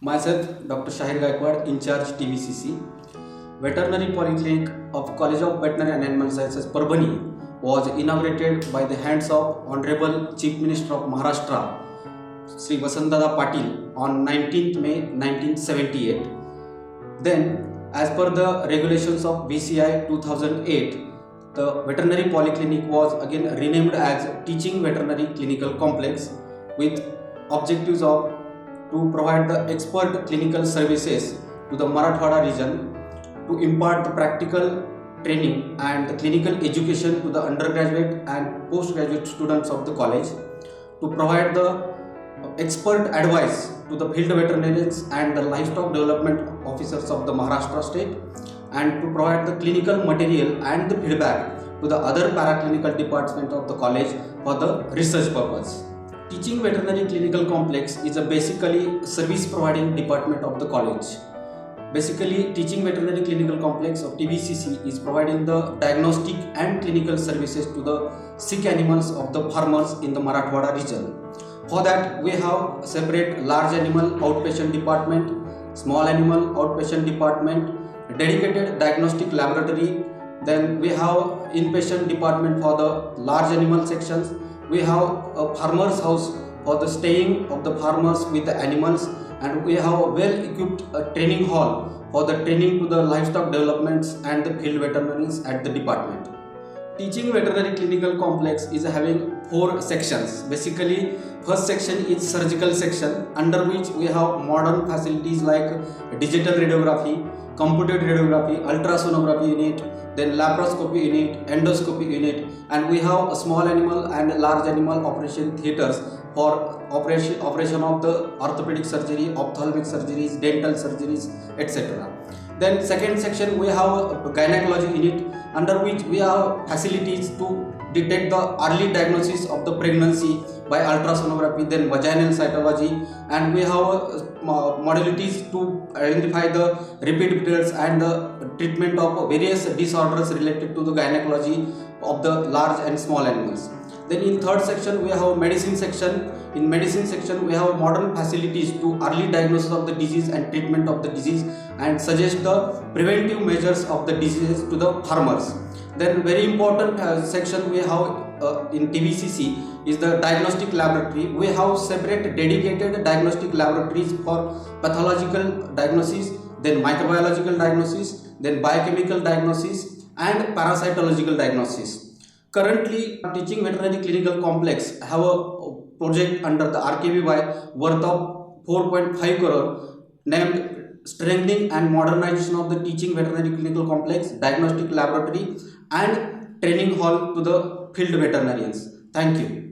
Myself, Dr. Shahir Gaikwad, in charge TVCC. Veterinary Polyclinic of College of Veterinary and Animal Sciences, Parbhani, was inaugurated by the hands of Honorable Chief Minister of Maharashtra, Sri Vasantdada Patil, on 19th May 1978. Then, as per the regulations of VCI 2008, the Veterinary Polyclinic was again renamed as Teaching Veterinary Clinical Complex with objectives of to provide the expert clinical services to the Marathwada region, to impart the practical training and the clinical education to the undergraduate and postgraduate students of the college, to provide the expert advice to the field veterinarians and the livestock development officers of the Maharashtra state, and to provide the clinical material and the feedback to the other paraclinical department of the college for the research purpose. Teaching Veterinary Clinical Complex is a basically service providing department of the college. Basically, Teaching Veterinary Clinical Complex of TVCC is providing the diagnostic and clinical services to the sick animals of the farmers in the Marathwada region. For that, we have separate large animal outpatient department, small animal outpatient department, dedicated diagnostic laboratory. Then we have inpatient department for the large animal sections. We have a farmer's house for the staying of the farmers with the animals, and we have a well-equipped training hall for the training to the livestock developments and the field veterinarians at the department. Teaching Veterinary Clinical Complex is having 4 sections. Basically, first section is surgical section, under which we have modern facilities like digital radiography, computed radiography, ultrasonography unit, then laparoscopy unit, endoscopy unit, and we have a small animal and large animal operation theaters for operation of the orthopedic surgery, ophthalmic surgeries, dental surgeries, etc. Then second section we have a gynecology unit, under which we have facilities to detect the early diagnosis of the pregnancy by ultrasonography, then vaginal cytology, and we have modalities to identify the repeat periods and the treatment of various disorders related to the gynecology of the large and small animals. Then in third section we have medicine section. In medicine section we have modern facilities to early diagnosis of the disease and treatment of the disease and suggest the preventive measures of the diseases to the farmers. Then very important section we have in TVCC is the diagnostic laboratory. We have separate dedicated diagnostic laboratories for pathological diagnosis, then microbiological diagnosis, then biochemical diagnosis and parasitological diagnosis. Currently, Teaching Veterinary Clinical Complex have a project under the RKVY worth of 4.5 crore named Strengthening and Modernization of the Teaching Veterinary Clinical Complex, Diagnostic Laboratory and Training Hall to the Field Veterinarians. Thank you.